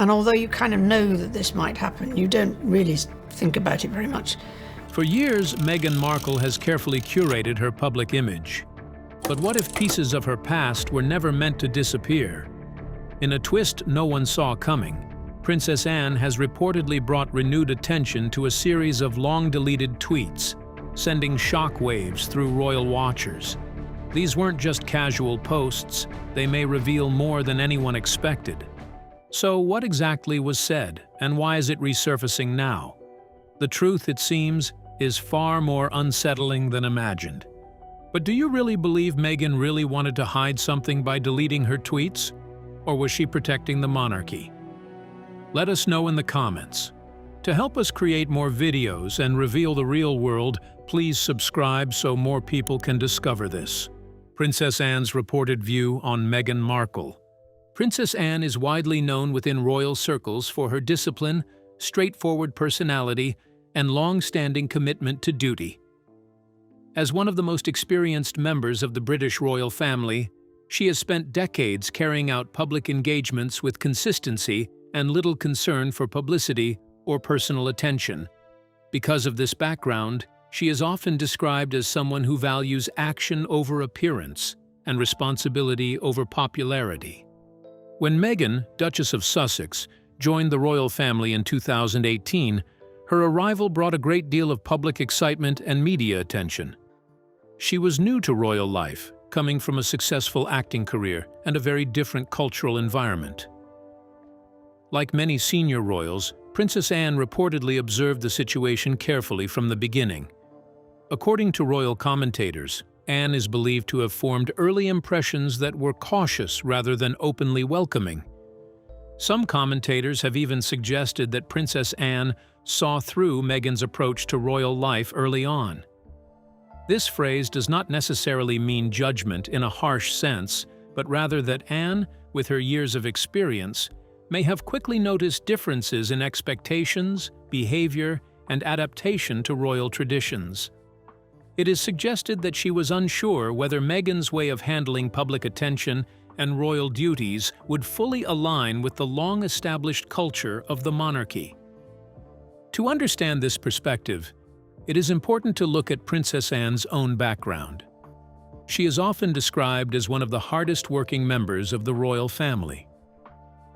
And although you kind of know that this might happen, you don't really think about it very much. For years, Meghan Markle has carefully curated her public image. But what if pieces of her past were never meant to disappear? In a twist no one saw coming, Princess Anne has reportedly brought renewed attention to a series of long-deleted tweets, sending shockwaves through royal watchers. These weren't just casual posts, they may reveal more than anyone expected. So what exactly was said, and why is it resurfacing now? The truth, it seems, is far more unsettling than imagined. But do you really believe Meghan really wanted to hide something by deleting her tweets? Or was she protecting the monarchy? Let us know in the comments. To help us create more videos and reveal the real world, please subscribe so more people can discover this. Princess Anne's reported view on Meghan Markle. Princess Anne is widely known within royal circles for her discipline, straightforward personality, and long-standing commitment to duty. As one of the most experienced members of the British royal family, she has spent decades carrying out public engagements with consistency and little concern for publicity or personal attention. Because of this background, she is often described as someone who values action over appearance and responsibility over popularity. When Meghan, Duchess of Sussex, joined the royal family in 2018, her arrival brought a great deal of public excitement and media attention. She was new to royal life, coming from a successful acting career and a very different cultural environment. Like many senior royals, Princess Anne reportedly observed the situation carefully from the beginning. According to royal commentators, Anne is believed to have formed early impressions that were cautious rather than openly welcoming. Some commentators have even suggested that Princess Anne saw through Meghan's approach to royal life early on. This phrase does not necessarily mean judgment in a harsh sense, but rather that Anne, with her years of experience, may have quickly noticed differences in expectations, behavior, and adaptation to royal traditions. It is suggested that she was unsure whether Meghan's way of handling public attention and royal duties would fully align with the long-established culture of the monarchy. To understand this perspective, it is important to look at Princess Anne's own background. She is often described as one of the hardest-working members of the royal family.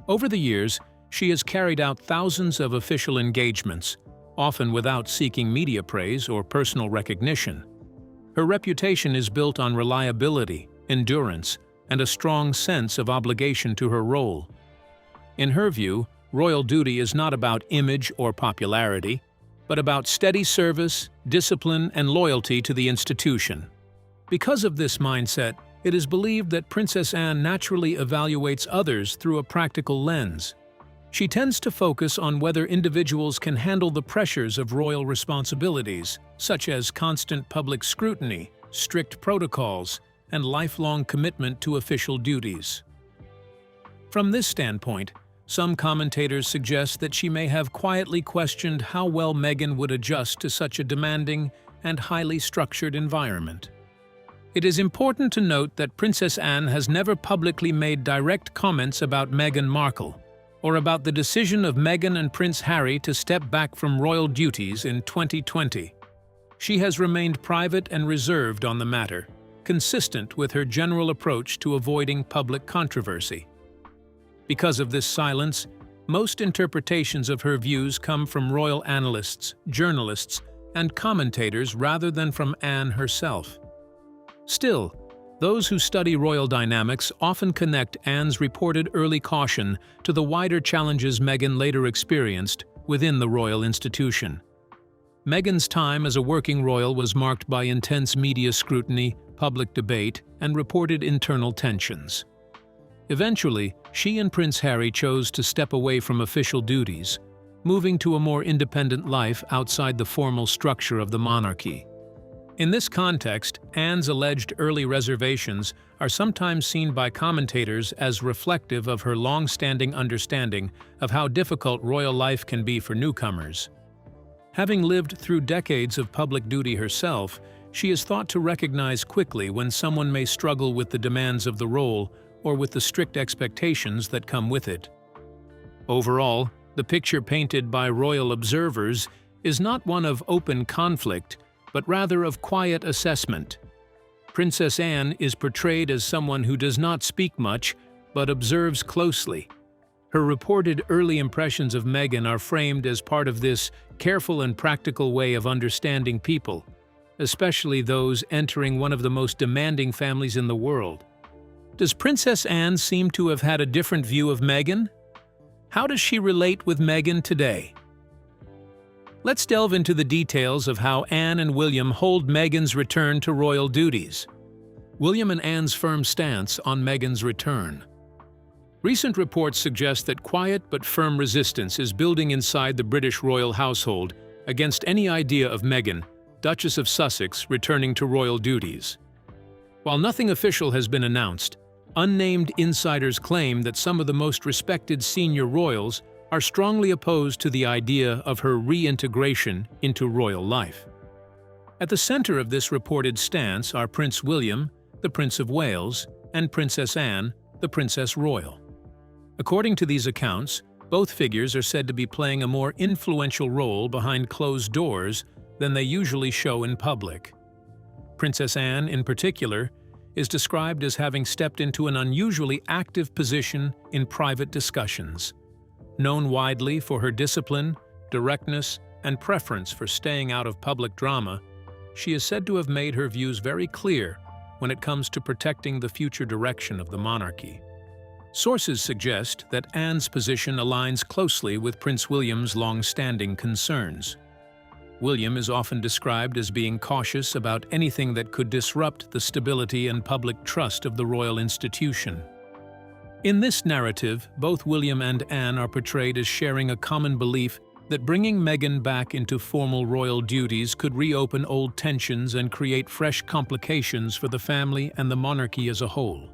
Over the years, she has carried out thousands of official engagements, often without seeking media praise or personal recognition. Her reputation is built on reliability, endurance, and a strong sense of obligation to her role. In her view, royal duty is not about image or popularity, but about steady service, discipline, and loyalty to the institution. Because of this mindset, it is believed that Princess Anne naturally evaluates others through a practical lens. She tends to focus on whether individuals can handle the pressures of royal responsibilities, such as constant public scrutiny, strict protocols, and lifelong commitment to official duties. From this standpoint, some commentators suggest that she may have quietly questioned how well Meghan would adjust to such a demanding and highly structured environment. It is important to note that Princess Anne has never publicly made direct comments about Meghan Markle, or about the decision of Meghan and Prince Harry to step back from royal duties in 2020. She has remained private and reserved on the matter, consistent with her general approach to avoiding public controversy. Because of this silence, most interpretations of her views come from royal analysts, journalists, and commentators rather than from Anne herself. Still, those who study royal dynamics often connect Anne's reported early caution to the wider challenges Meghan later experienced within the royal institution. Meghan's time as a working royal was marked by intense media scrutiny, public debate, and reported internal tensions. Eventually, she and Prince Harry chose to step away from official duties, moving to a more independent life outside the formal structure of the monarchy. In this context, Anne's alleged early reservations are sometimes seen by commentators as reflective of her long-standing understanding of how difficult royal life can be for newcomers. Having lived through decades of public duty herself, she is thought to recognize quickly when someone may struggle with the demands of the role or with the strict expectations that come with it. Overall, the picture painted by royal observers is not one of open conflict, but rather of quiet assessment. Princess Anne is portrayed as someone who does not speak much, but observes closely. Her reported early impressions of Meghan are framed as part of this careful and practical way of understanding people, especially those entering one of the most demanding families in the world. Does Princess Anne seem to have had a different view of Meghan? How does she relate with Meghan today? Let's delve into the details of how Anne and William hold Meghan's return to royal duties. William and Anne's firm stance on Meghan's return. Recent reports suggest that quiet but firm resistance is building inside the British royal household against any idea of Meghan, Duchess of Sussex, returning to royal duties. While nothing official has been announced, unnamed insiders claim that some of the most respected senior royals are strongly opposed to the idea of her reintegration into royal life. At the center of this reported stance are Prince William, the Prince of Wales, and Princess Anne, the Princess Royal. According to these accounts, both figures are said to be playing a more influential role behind closed doors than they usually show in public. Princess Anne, in particular, is described as having stepped into an unusually active position in private discussions. Known widely for her discipline, directness, and preference for staying out of public drama, she is said to have made her views very clear when it comes to protecting the future direction of the monarchy. Sources suggest that Anne's position aligns closely with Prince William's long-standing concerns. William is often described as being cautious about anything that could disrupt the stability and public trust of the royal institution. In this narrative, both William and Anne are portrayed as sharing a common belief that bringing Meghan back into formal royal duties could reopen old tensions and create fresh complications for the family and the monarchy as a whole.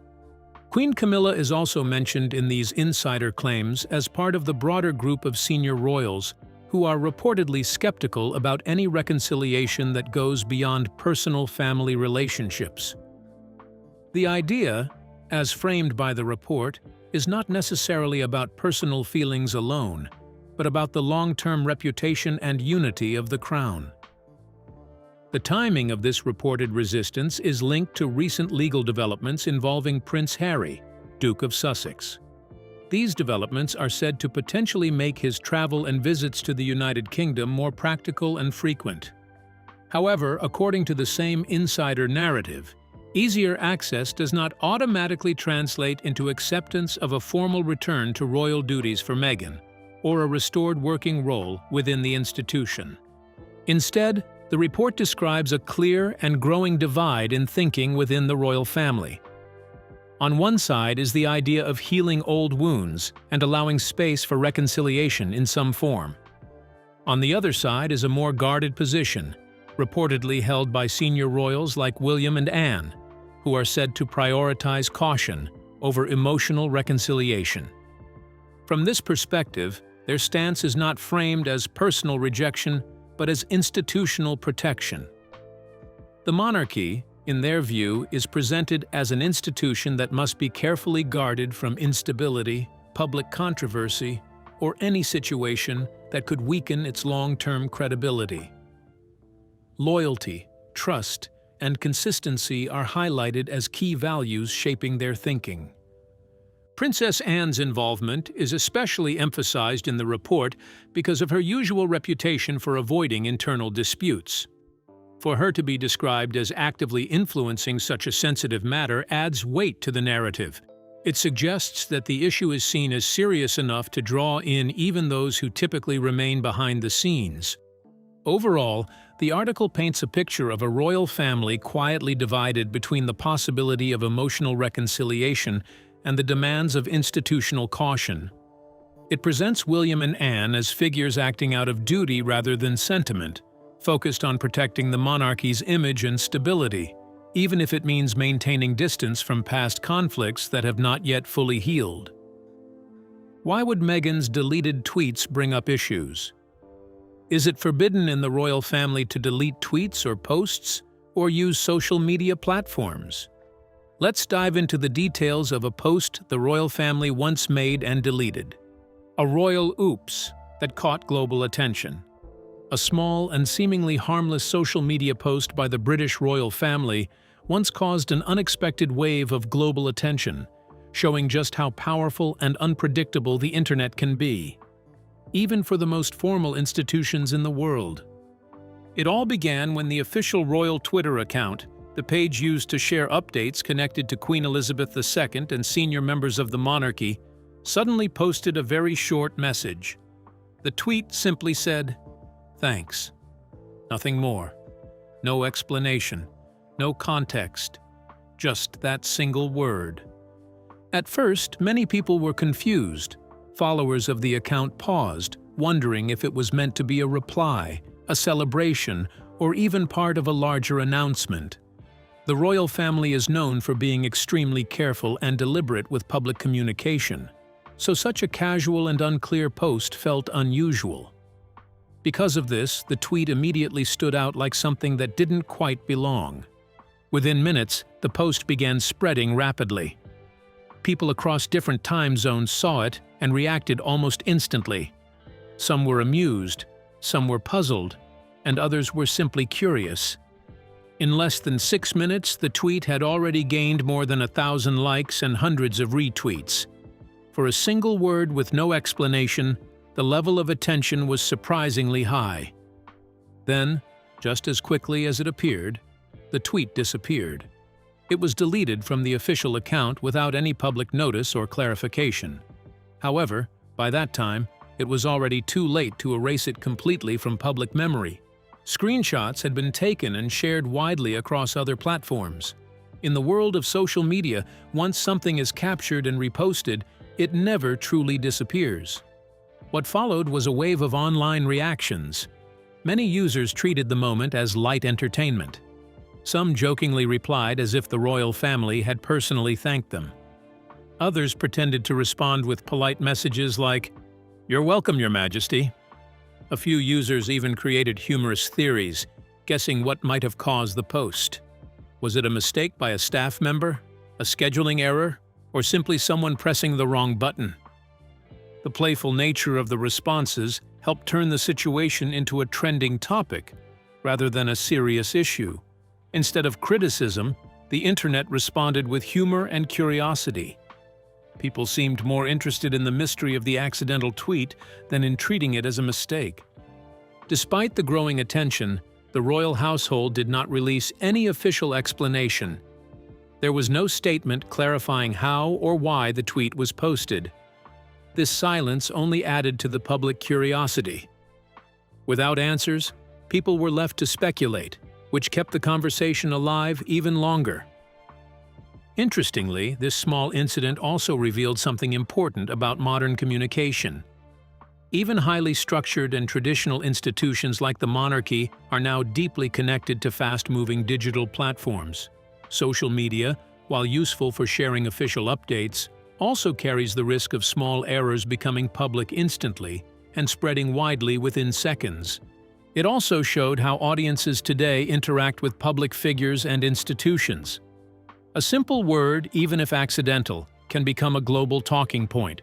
Queen Camilla is also mentioned in these insider claims as part of the broader group of senior royals who are reportedly skeptical about any reconciliation that goes beyond personal family relationships. The idea, as framed by the report, is not necessarily about personal feelings alone, but about the long-term reputation and unity of the crown. The timing of this reported resistance is linked to recent legal developments involving Prince Harry, Duke of Sussex. These developments are said to potentially make his travel and visits to the United Kingdom more practical and frequent. However, according to the same insider narrative, easier access does not automatically translate into acceptance of a formal return to royal duties for Meghan, or a restored working role within the institution. Instead, the report describes a clear and growing divide in thinking within the royal family. On one side is the idea of healing old wounds and allowing space for reconciliation in some form. On the other side is a more guarded position, reportedly held by senior royals like William and Anne, who are said to prioritize caution over emotional reconciliation. From this perspective, their stance is not framed as personal rejection, but as institutional protection. The monarchy, in their view, is presented as an institution that must be carefully guarded from instability, public controversy, or any situation that could weaken its long-term credibility. Loyalty, trust, and consistency are highlighted as key values shaping their thinking. Princess Anne's involvement is especially emphasized in the report because of her usual reputation for avoiding internal disputes. For her to be described as actively influencing such a sensitive matter adds weight to the narrative. It suggests that the issue is seen as serious enough to draw in even those who typically remain behind the scenes. Overall, the article paints a picture of a royal family quietly divided between the possibility of emotional reconciliation and the demands of institutional caution. It presents William and Anne as figures acting out of duty rather than sentiment, focused on protecting the monarchy's image and stability, even if it means maintaining distance from past conflicts that have not yet fully healed. Why would Meghan's deleted tweets bring up issues? Is it forbidden in the royal family to delete tweets or posts, or use social media platforms? Let's dive into the details of a post the royal family once made and deleted. A royal oops that caught global attention. A small and seemingly harmless social media post by the British royal family once caused an unexpected wave of global attention, showing just how powerful and unpredictable the internet can be, even for the most formal institutions in the world. It all began when the official royal Twitter account, the page used to share updates connected to Queen Elizabeth II and senior members of the monarchy, suddenly posted a very short message. The tweet simply said, "Thanks." Nothing more. No explanation. No context. Just that single word. At first, many people were confused. Followers of the account paused, wondering if it was meant to be a reply, a celebration, or even part of a larger announcement. The royal family is known for being extremely careful and deliberate with public communication, so such a casual and unclear post felt unusual. Because of this, the tweet immediately stood out like something that didn't quite belong. Within minutes, the post began spreading rapidly. People across different time zones saw it and reacted almost instantly. Some were amused, some were puzzled, and others were simply curious. In less than 6 minutes, the tweet had already gained more than 1,000 likes and hundreds of retweets. For a single word with no explanation, the level of attention was surprisingly high. Then, just as quickly as it appeared, the tweet disappeared. It was deleted from the official account without any public notice or clarification. However, by that time, it was already too late to erase it completely from public memory. Screenshots had been taken and shared widely across other platforms. In the world of social media, once something is captured and reposted, it never truly disappears. What followed was a wave of online reactions. Many users treated the moment as light entertainment. Some jokingly replied as if the royal family had personally thanked them. Others pretended to respond with polite messages like, "You're welcome, Your Majesty." A few users even created humorous theories, guessing what might have caused the post. Was it a mistake by a staff member, a scheduling error, or simply someone pressing the wrong button? The playful nature of the responses helped turn the situation into a trending topic, rather than a serious issue. Instead of criticism, the internet responded with humor and curiosity. People seemed more interested in the mystery of the accidental tweet than in treating it as a mistake. Despite the growing attention, the royal household did not release any official explanation. There was no statement clarifying how or why the tweet was posted. This silence only added to the public curiosity. Without answers, people were left to speculate, which kept the conversation alive even longer. Interestingly, this small incident also revealed something important about modern communication. Even highly structured and traditional institutions like the monarchy are now deeply connected to fast-moving digital platforms. Social media, while useful for sharing official updates, also carries the risk of small errors becoming public instantly and spreading widely within seconds. It also showed how audiences today interact with public figures and institutions. A simple word, even if accidental, can become a global talking point.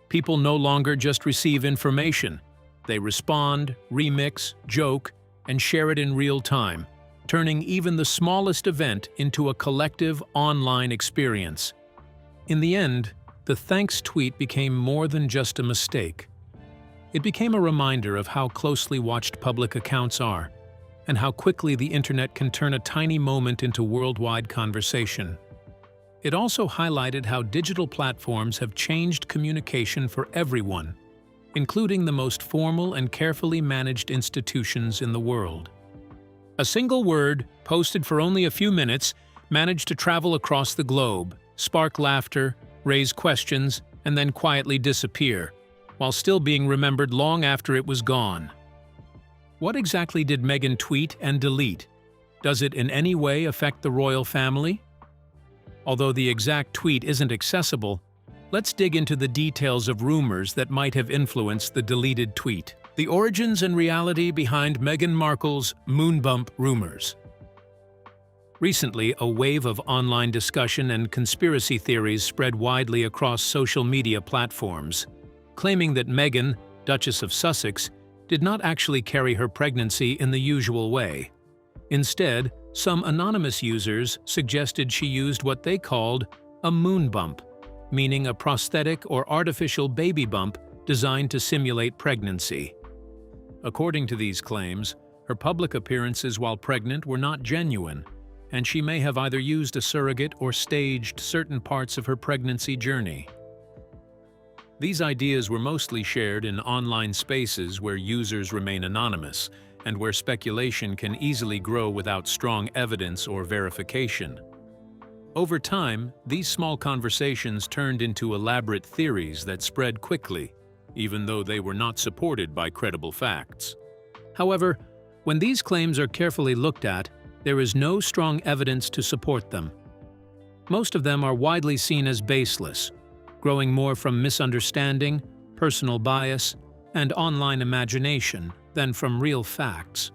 People no longer just receive information. They respond, remix, joke, and share it in real time, turning even the smallest event into a collective online experience. In the end, the thanks tweet became more than just a mistake. It became a reminder of how closely watched public accounts are, and how quickly the internet can turn a tiny moment into worldwide conversation. It also highlighted how digital platforms have changed communication for everyone, including the most formal and carefully managed institutions in the world. A single word, posted for only a few minutes, managed to travel across the globe, spark laughter, raise questions, and then quietly disappear, while still being remembered long after it was gone. What exactly did Meghan tweet and delete? Does it in any way affect the royal family? Although the exact tweet isn't accessible, let's dig into the details of rumors that might have influenced the deleted tweet. The origins and reality behind Meghan Markle's moon bump rumors. Recently, a wave of online discussion and conspiracy theories spread widely across social media platforms, claiming that Meghan, Duchess of Sussex, did not actually carry her pregnancy in the usual way. Instead, some anonymous users suggested she used what they called a moon bump, meaning a prosthetic or artificial baby bump designed to simulate pregnancy. According to these claims, her public appearances while pregnant were not genuine, and she may have either used a surrogate or staged certain parts of her pregnancy journey. These ideas were mostly shared in online spaces where users remain anonymous and where speculation can easily grow without strong evidence or verification. Over time, these small conversations turned into elaborate theories that spread quickly, even though they were not supported by credible facts. However, when these claims are carefully looked at, there is no strong evidence to support them. Most of them are widely seen as baseless, growing more from misunderstanding, personal bias, and online imagination than from real facts.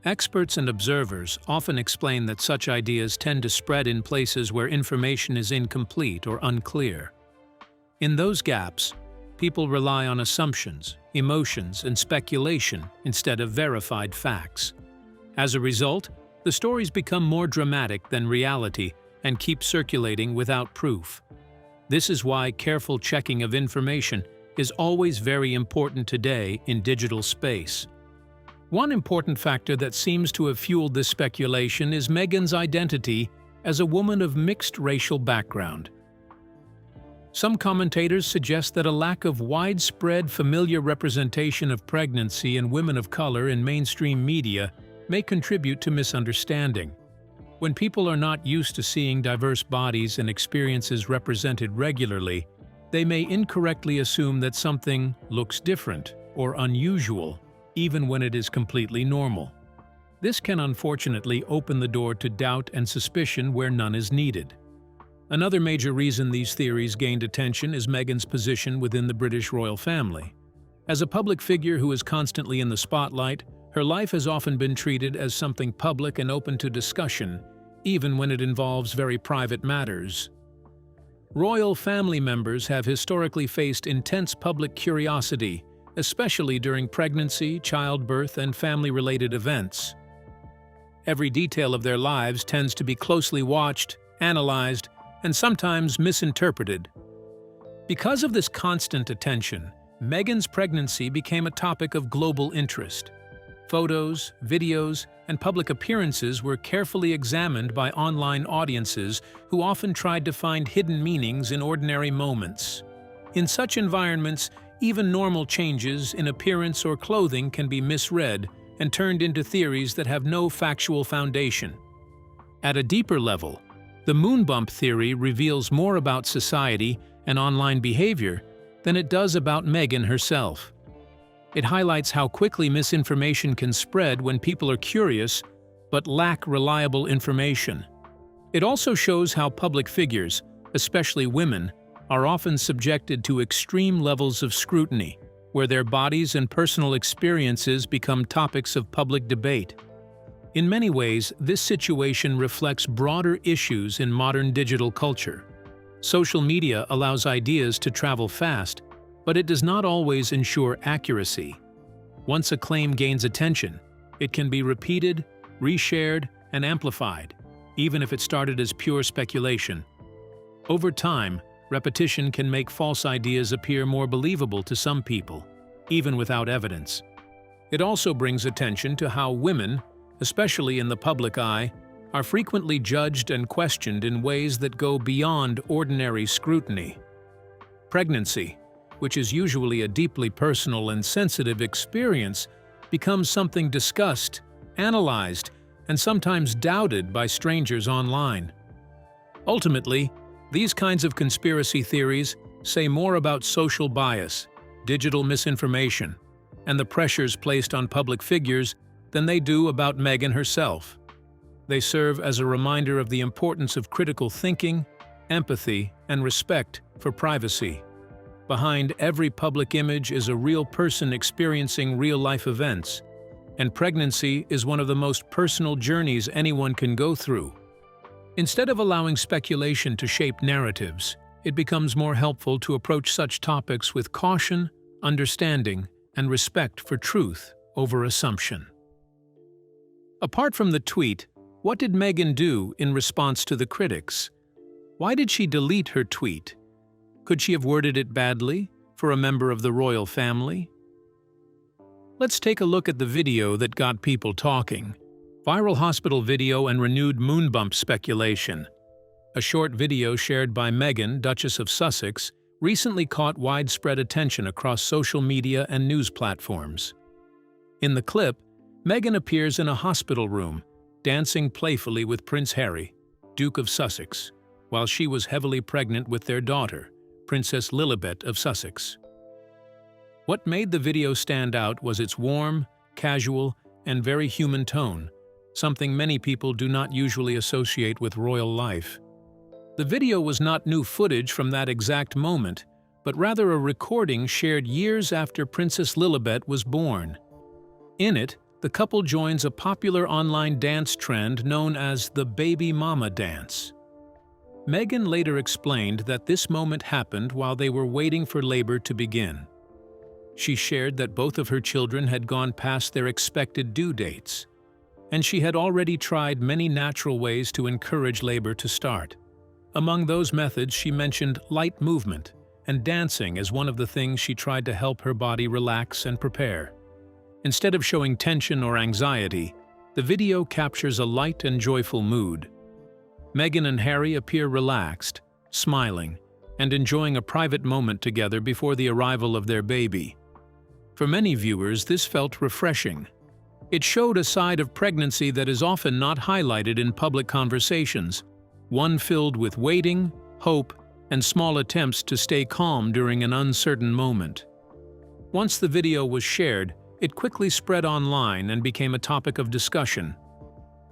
Experts and observers often explain that such ideas tend to spread in places where information is incomplete or unclear. In those gaps, people rely on assumptions, emotions, and speculation instead of verified facts. As a result, the stories become more dramatic than reality and keep circulating without proof. This is why careful checking of information is always very important today in digital space. One important factor that seems to have fueled this speculation is Meghan's identity as a woman of mixed racial background. Some commentators suggest that a lack of widespread familiar representation of pregnancy and women of color in mainstream media may contribute to misunderstanding. When people are not used to seeing diverse bodies and experiences represented regularly, they may incorrectly assume that something looks different or unusual, even when it is completely normal. This can unfortunately open the door to doubt and suspicion where none is needed. Another major reason these theories gained attention is Meghan's position within the British royal family. As a public figure who is constantly in the spotlight, her life has often been treated as something public and open to discussion, even when it involves very private matters. Royal family members have historically faced intense public curiosity, especially during pregnancy, childbirth, and family-related events. Every detail of their lives tends to be closely watched, analyzed, and sometimes misinterpreted. Because of this constant attention, Meghan's pregnancy became a topic of global interest. Photos, videos, and public appearances were carefully examined by online audiences who often tried to find hidden meanings in ordinary moments. In such environments, even normal changes in appearance or clothing can be misread and turned into theories that have no factual foundation. At a deeper level, the moon bump theory reveals more about society and online behavior than it does about Meghan herself. It highlights how quickly misinformation can spread when people are curious but lack reliable information. It also shows how public figures, especially women, are often subjected to extreme levels of scrutiny, where their bodies and personal experiences become topics of public debate. In many ways, this situation reflects broader issues in modern digital culture. Social media allows ideas to travel fast, but it does not always ensure accuracy. Once a claim gains attention, it can be repeated, reshared, and amplified, even if it started as pure speculation. Over time, repetition can make false ideas appear more believable to some people, even without evidence. It also brings attention to how women, especially in the public eye, are frequently judged and questioned in ways that go beyond ordinary scrutiny. Pregnancy, which is usually a deeply personal and sensitive experience, becomes something discussed, analyzed, and sometimes doubted by strangers online. Ultimately, these kinds of conspiracy theories say more about social bias, digital misinformation, and the pressures placed on public figures than they do about Meghan herself. They serve as a reminder of the importance of critical thinking, empathy, and respect for privacy. Behind every public image is a real person experiencing real-life events, and pregnancy is one of the most personal journeys anyone can go through. Instead of allowing speculation to shape narratives, it becomes more helpful to approach such topics with caution, understanding, and respect for truth over assumption. Apart from the tweet, what did Meghan do in response to the critics? Why did she delete her tweet? Could she have worded it badly for a member of the royal family? Let's take a look at the video that got people talking. Viral hospital video and renewed moon bump speculation. A short video shared by Meghan, Duchess of Sussex, recently caught widespread attention across social media and news platforms. In the clip, Meghan appears in a hospital room, dancing playfully with Prince Harry, Duke of Sussex, while she was heavily pregnant with their daughter, Princess Lilibet of Sussex. What made the video stand out was its warm, casual, and very human tone, something many people do not usually associate with royal life. The video was not new footage from that exact moment, but rather a recording shared years after Princess Lilibet was born. In it, the couple joins a popular online dance trend known as the baby mama dance. Meghan later explained that this moment happened while they were waiting for labor to begin. She shared that both of her children had gone past their expected due dates, and she had already tried many natural ways to encourage labor to start. Among those methods, she mentioned light movement and dancing as one of the things she tried to help her body relax and prepare. Instead of showing tension or anxiety, the video captures a light and joyful mood. Meghan and Harry appear relaxed, smiling, and enjoying a private moment together before the arrival of their baby. For many viewers, this felt refreshing. It showed a side of pregnancy that is often not highlighted in public conversations, one filled with waiting, hope, and small attempts to stay calm during an uncertain moment. Once the video was shared, it quickly spread online and became a topic of discussion.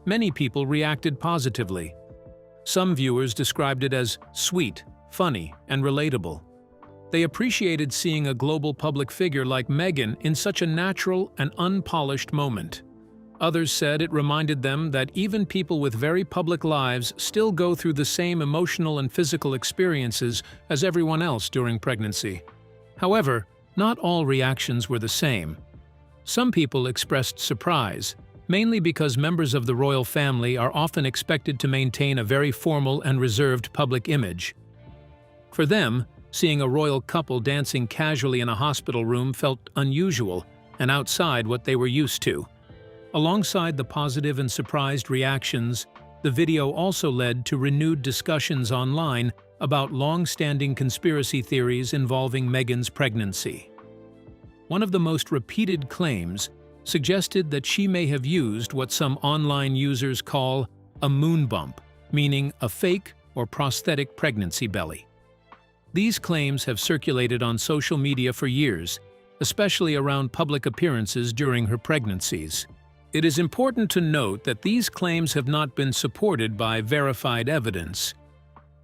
Many people reacted positively. Some viewers described it as sweet, funny, and relatable. They appreciated seeing a global public figure like Meghan in such a natural and unpolished moment. Others said it reminded them that even people with very public lives still go through the same emotional and physical experiences as everyone else during pregnancy. However, not all reactions were the same. Some people expressed surprise, mainly because members of the royal family are often expected to maintain a very formal and reserved public image. For them, seeing a royal couple dancing casually in a hospital room felt unusual and outside what they were used to. Alongside the positive and surprised reactions, the video also led to renewed discussions online about long-standing conspiracy theories involving Meghan's pregnancy. One of the most repeated claims suggested that she may have used what some online users call a moon bump, meaning a fake or prosthetic pregnancy belly. These claims have circulated on social media for years, especially around public appearances during her pregnancies. It is important to note that these claims have not been supported by verified evidence.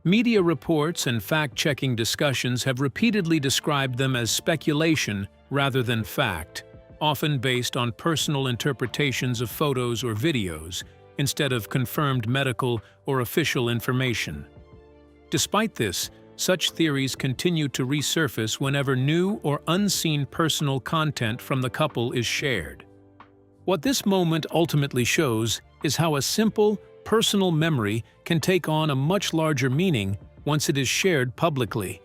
Media reports and fact-checking discussions have repeatedly described them as speculation rather than fact, often based on personal interpretations of photos or videos, instead of confirmed medical or official information. Despite this, such theories continue to resurface whenever new or unseen personal content from the couple is shared. What this moment ultimately shows is how a simple, personal memory can take on a much larger meaning once it is shared publicly.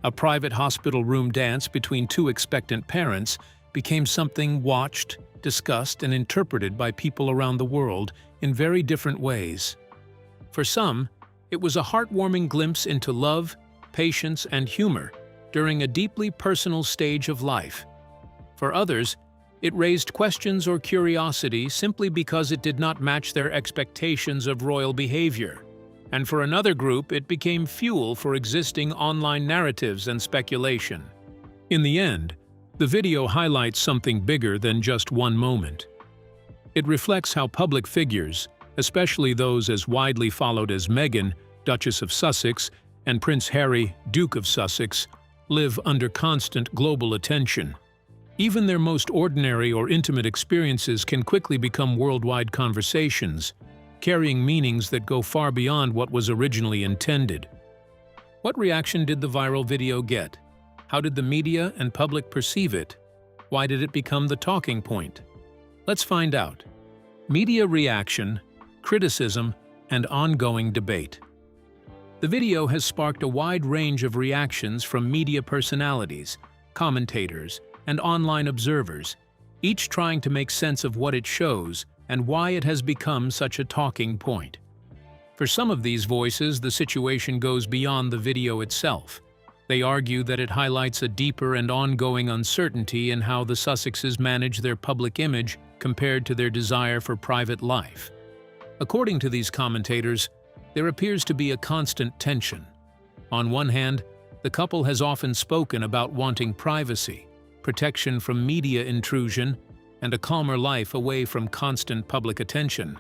A private hospital room dance between two expectant parents became something watched, discussed, and interpreted by people around the world in very different ways. For some, it was a heartwarming glimpse into love, patience, and humor during a deeply personal stage of life. For others, it raised questions or curiosity simply because it did not match their expectations of royal behavior. And for another group, it became fuel for existing online narratives and speculation. In the end, the video highlights something bigger than just one moment. It reflects how public figures, especially those as widely followed as Meghan, Duchess of Sussex, and Prince Harry, Duke of Sussex, live under constant global attention. Even their most ordinary or intimate experiences can quickly become worldwide conversations, carrying meanings that go far beyond what was originally intended. What reaction did the viral video get? How did the media and public perceive it? Why did it become the talking point? Let's find out. Media reaction, criticism, and ongoing debate. The video has sparked a wide range of reactions from media personalities, commentators, and online observers, each trying to make sense of what it shows and why it has become such a talking point. For some of these voices, the situation goes beyond the video itself. They argue that it highlights a deeper and ongoing uncertainty in how the Sussexes manage their public image compared to their desire for private life. According to these commentators, there appears to be a constant tension. On one hand, the couple has often spoken about wanting privacy, protection from media intrusion, and a calmer life away from constant public attention.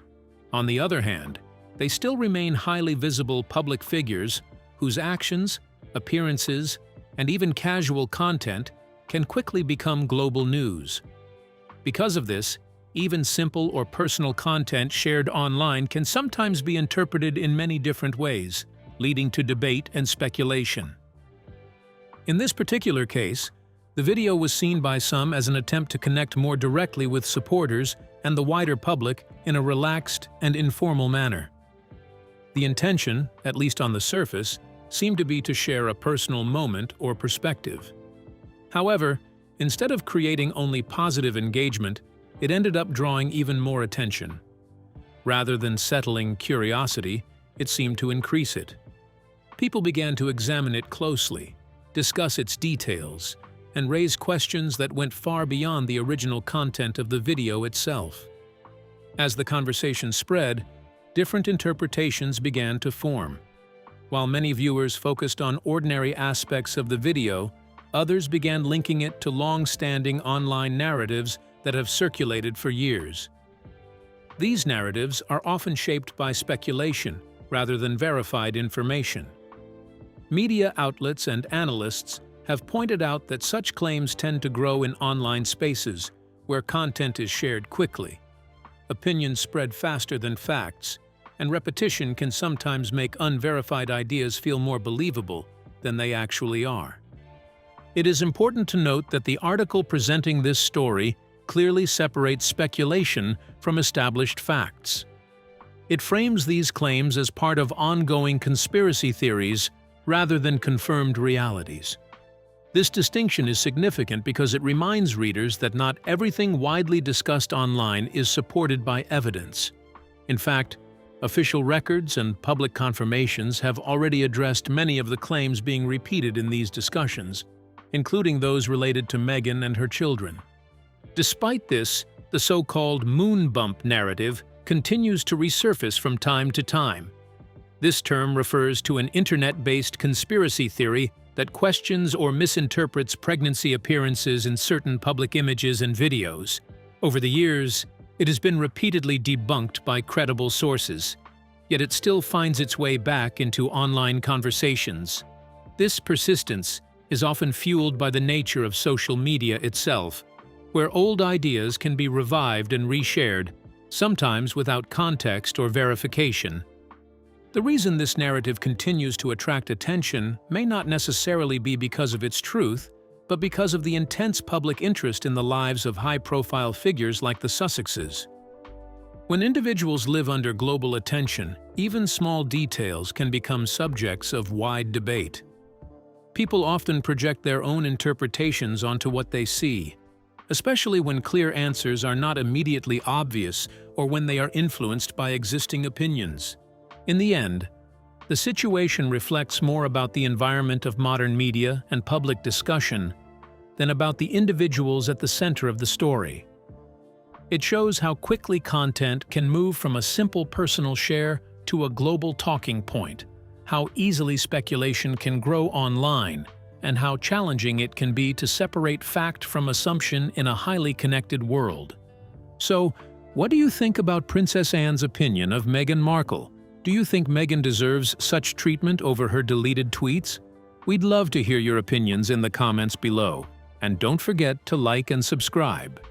On the other hand, they still remain highly visible public figures whose actions, appearances, and even casual content can quickly become global news. Because of this, even simple or personal content shared online can sometimes be interpreted in many different ways, leading to debate and speculation. In this particular case, the video was seen by some as an attempt to connect more directly with supporters and the wider public in a relaxed and informal manner. The intention, at least on the surface, seemed to be to share a personal moment or perspective. However, instead of creating only positive engagement, it ended up drawing even more attention. Rather than settling curiosity, it seemed to increase it. People began to examine it closely, discuss its details, and raise questions that went far beyond the original content of the video itself. As the conversation spread, different interpretations began to form. While many viewers focused on ordinary aspects of the video, others began linking it to long-standing online narratives that have circulated for years. These narratives are often shaped by speculation rather than verified information. Media outlets and analysts have pointed out that such claims tend to grow in online spaces where content is shared quickly. Opinions spread faster than facts, and repetition can sometimes make unverified ideas feel more believable than they actually are. It is important to note that the article presenting this story clearly separates speculation from established facts. It frames these claims as part of ongoing conspiracy theories rather than confirmed realities. This distinction is significant because it reminds readers that not everything widely discussed online is supported by evidence. In fact, official records and public confirmations have already addressed many of the claims being repeated in these discussions, including those related to Meghan and her children. Despite this, the so-called moon bump narrative continues to resurface from time to time. This term refers to an internet-based conspiracy theory that questions or misinterprets pregnancy appearances in certain public images and videos. Over the years, it has been repeatedly debunked by credible sources, yet it still finds its way back into online conversations. This persistence is often fueled by the nature of social media itself, where old ideas can be revived and reshared, sometimes without context or verification. The reason this narrative continues to attract attention may not necessarily be because of its truth, but because of the intense public interest in the lives of high-profile figures like the Sussexes. When individuals live under global attention, even small details can become subjects of wide debate. People often project their own interpretations onto what they see, especially when clear answers are not immediately obvious or when they are influenced by existing opinions. In the end, the situation reflects more about the environment of modern media and public discussion than about the individuals at the center of the story. It shows how quickly content can move from a simple personal share to a global talking point, how easily speculation can grow online, and how challenging it can be to separate fact from assumption in a highly connected world. So, what do you think about Princess Anne's opinion of Meghan Markle? Do you think Meghan deserves such treatment over her deleted tweets? We'd love to hear your opinions in the comments below. And don't forget to like and subscribe.